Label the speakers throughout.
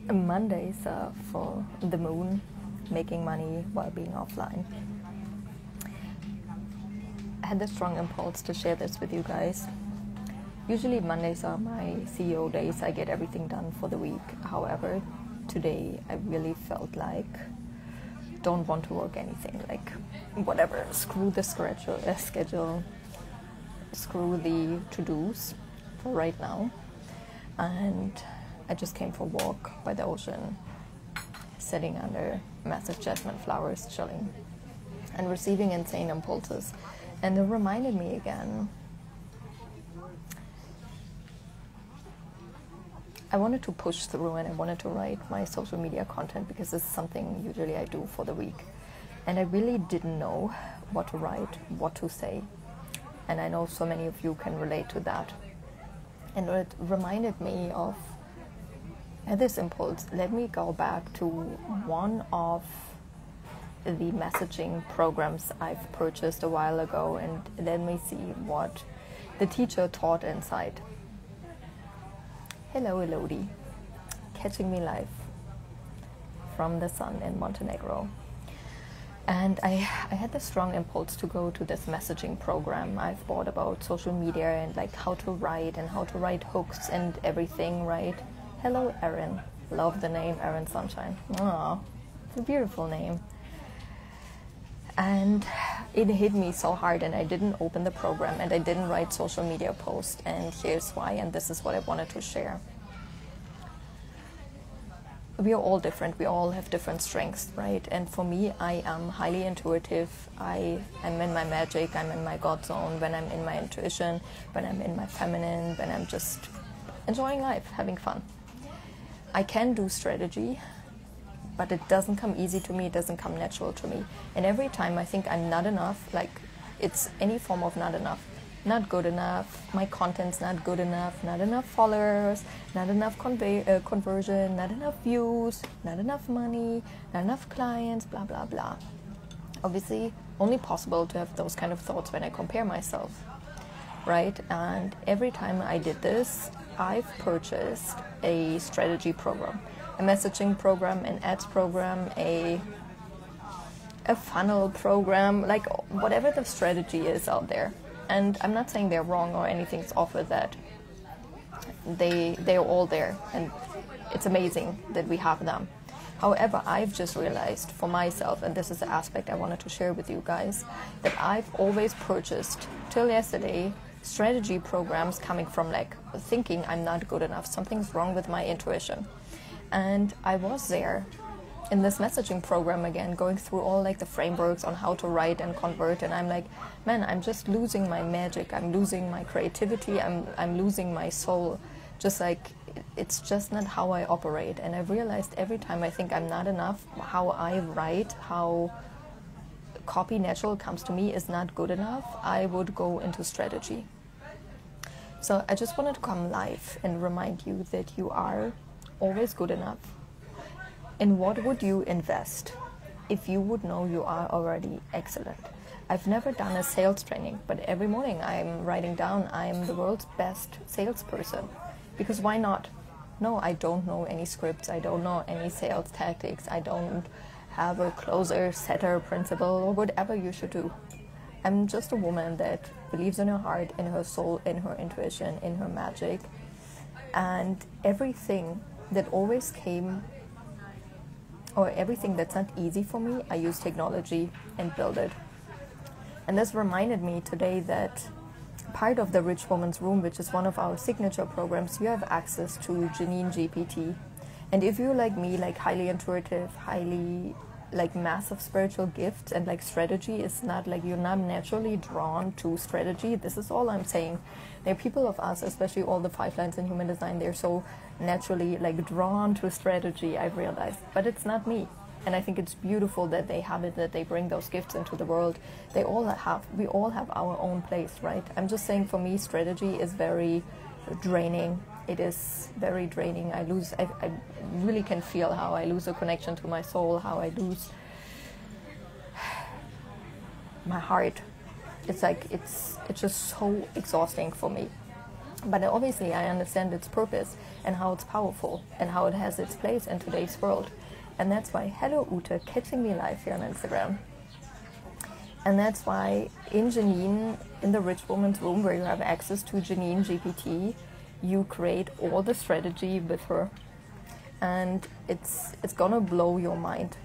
Speaker 1: Mondays are for the moon, making money while being offline. I had the strong impulse to share this with you guys. Usually Mondays are my CEO days. I get everything done for the week. However, today I really felt like don't want to work anything, like whatever, screw the schedule, screw the to-dos for right now. And I just came for a walk by the ocean, sitting under massive jasmine flowers, chilling and receiving insane impulses. And it reminded me again, I wanted to push through and I wanted to write my social media content because this is something usually I do for the week. And I really didn't know what to write, what to say. And I know so many of you can relate to that. And it reminded me of this impulse. Let me go back to one of the messaging programs I've purchased a while ago and let me see what the teacher taught inside. Hello Elodie, catching me live from the sun in Montenegro. And I had the strong impulse to go to this messaging program I've bought about social media and like how to write hooks and everything, right? Hello Erin, love the name Erin Sunshine. Oh, it's a beautiful name. And it hit me so hard and I didn't open the program and I didn't write social media posts, and here's why, and this is what I wanted to share. We are all different, we all have different strengths, right? And for me, I am highly intuitive. I'm in my magic, I'm in my God zone, when I'm in my intuition, when I'm in my feminine, when I'm just enjoying life, having fun. I can do strategy, but it doesn't come easy to me, it doesn't come natural to me. And every time I think I'm not enough, like it's any form of not enough, not good enough, my content's not good enough, not enough followers, not enough conversion, not enough views, not enough money, not enough clients, blah, blah, blah. Obviously, only possible to have those kind of thoughts when I compare myself, right? And every time I did this, I've purchased a strategy program, a messaging program, an ads program, a funnel program, like whatever the strategy is out there. And I'm not saying they're wrong or anything's off with that. They're all there and it's amazing that we have them. However, I've just realized for myself, and this is the aspect I wanted to share with you guys, that I've always purchased, till yesterday, strategy programs coming from like thinking I'm not good enough, something's wrong with my intuition. And I was there in this messaging program again, going through all like the frameworks on how to write and convert, and I'm like, man, I'm just losing my magic, I'm losing my creativity, I'm losing my soul. Just like, it's just not how I operate. And I've realized every time I think I'm not enough, how I write, how copy natural comes to me is not good enough, I would go into strategy. So I just wanted to come live and remind you that you are always good enough. In what would you invest if you would know you are already excellent? I've never done a sales training, but every morning I'm writing down I'm the world's best salesperson. Because why not? No, I don't know any scripts, I don't know any sales tactics, I don't have a closer, setter principle or whatever you should do. I'm just a woman that believes in her heart, in her soul, in her intuition, in her magic. And everything that always came, or everything that's not easy for me, I use technology and build it. And this reminded me today that part of the Rich Woman's Room, which is one of our signature programs, you have access to Janine GPT. And if you're like me, like highly intuitive, highly like massive spiritual gifts, and like strategy is not like you're not naturally drawn to strategy, this is all I'm saying. There are people of us, especially all the 5 lines in human design, they're so naturally like drawn to strategy, I've realized, but it's not me. And I think it's beautiful that they have it, that they bring those gifts into the world. We all have our own place, right? I'm just saying, for me, strategy is very draining. It is very draining. I really can feel how I lose a connection to my soul, how I lose my heart. It's like, it's just so exhausting for me. But obviously I understand its purpose and how it's powerful and how it has its place in today's world. And that's why, hello Ute, catching me live here on Instagram. And that's why in Janine, in the Rich Woman's Room, where you have access to Janine GPT, you create all the strategy with her. And it's gonna blow your mind.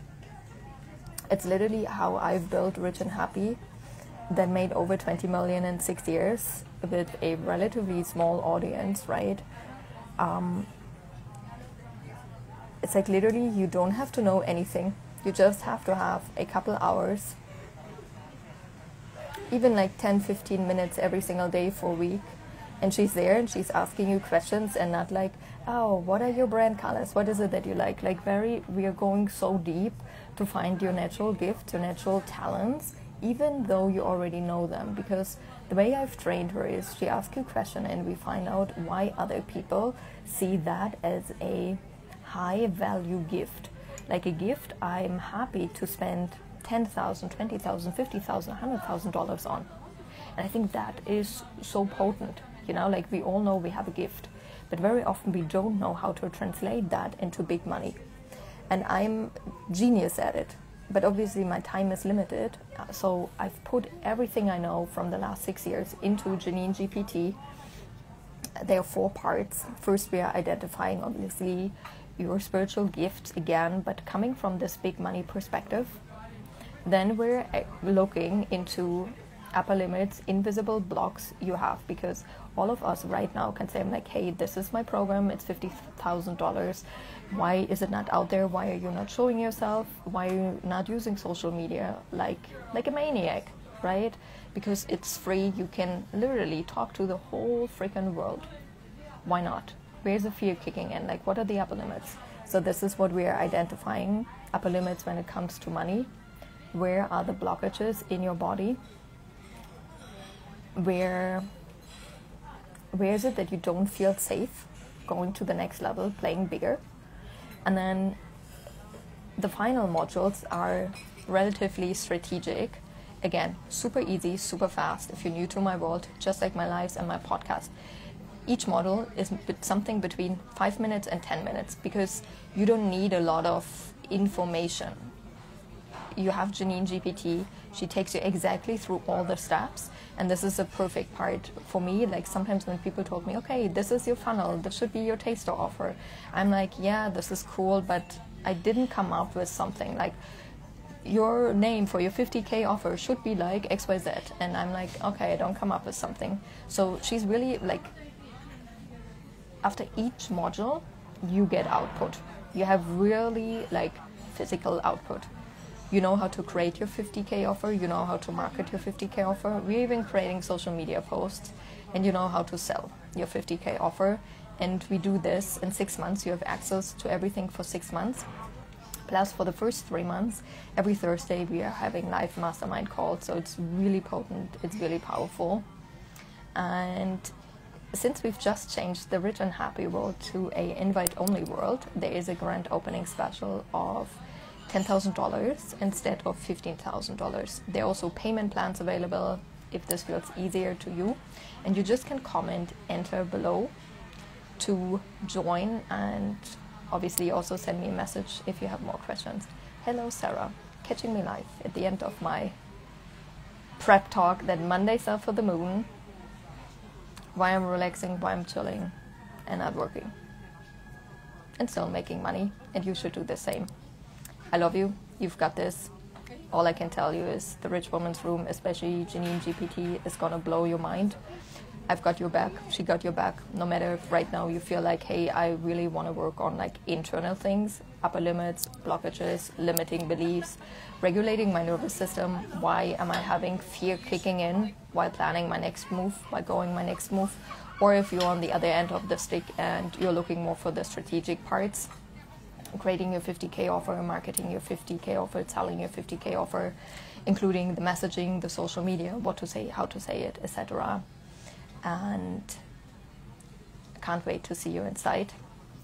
Speaker 1: It's literally how I've built Rich and Happy, that made over 20 million in 6 years with a relatively small audience, right? It's like literally you don't have to know anything. You just have to have a couple hours, even like 10-15 minutes every single day for a week, and she's there and she's asking you questions, and not like, oh, what are your brand colors, what is it that you like we are going so deep to find your natural gifts, your natural talents, even though you already know them. Because the way I've trained her is she asks you a question and we find out why other people see that as a high value gift. Like a gift I'm happy to spend $10,000, $20,000, $50,000, $100,000 on. And I think that is so potent. You know, like we all know we have a gift, but very often we don't know how to translate that into big money. And I'm genius at it, but obviously my time is limited. So I've put everything I know from the last 6 years into Janine GPT. There are 4 parts. First, we are identifying obviously your spiritual gifts again, but coming from this big money perspective. Then we're looking into upper limits, invisible blocks you have, because all of us right now can say, I'm like, hey, this is my program, it's $50,000. Why is it not out there? Why are you not showing yourself? Why are you not using social media like a maniac, right? Because it's free, you can literally talk to the whole freaking world. Why not? Where's the fear kicking in? Like, what are the upper limits? So this is what we are identifying, upper limits when it comes to money. Where are the blockages in your body? Where is it that you don't feel safe going to the next level, playing bigger? And then the final modules are relatively strategic. Again, super easy, super fast. If you're new to my world, just like my lives and my podcast, each module is something between 5 minutes and 10 minutes, because you don't need a lot of information. You have Janine GPT, she takes you exactly through all the steps, and this is a perfect part for me. Like sometimes when people told me, okay, this is your funnel, this should be your taster offer, I'm like, yeah, this is cool, but I didn't come up with something like your name for your 50K offer should be like XYZ, and I'm like, okay, I don't come up with something. So she's really like, after each module you get output, you have really like physical output. You know how to create your 50K offer, you know how to market your 50K offer. We're even creating social media posts, and you know how to sell your 50K offer. And we do this in 6 months. You have access to everything for 6 months. Plus, for the first 3 months, every Thursday we are having live mastermind calls. So it's really potent, it's really powerful. And since we've just changed the Rich and Happy world to a invite-only world, there is a grand opening special of $10,000 instead of $15,000. There are also payment plans available if this feels easier to you. And you just can comment, enter below to join, and obviously also send me a message if you have more questions. Hello, Sarah, catching me live at the end of my prep talk that Mondays are for the moon, why I'm relaxing, why I'm chilling and not working and still making money, and you should do the same. I love you. You've got this. All I can tell you is the Rich Woman's Room, especially Janine GPT, is gonna blow your mind. I've got your back. She got your back. No matter if right now you feel like, hey, I really want to work on like internal things, upper limits, blockages, limiting beliefs, regulating my nervous system. Why am I having fear kicking in while planning my next move, while going my next move? Or if you're on the other end of the stick and you're looking more for the strategic parts, creating your 50K offer, marketing your 50K offer, selling your 50K offer, including the messaging, the social media, what to say, how to say it, etc. And I can't wait to see you inside.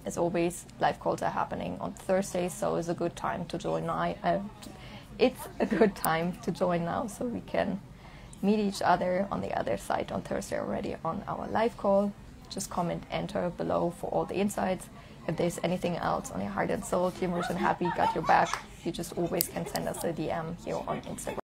Speaker 1: As always, live calls are happening on Thursdays, so it's a good time to join now. It's a good time to join now, so we can meet each other on the other side on Thursday already on our live call. just comment enter below for all the insights. If there's anything else on your heart and soul, Team Rich and Happy got your back. You just always can send us a DM here on Instagram.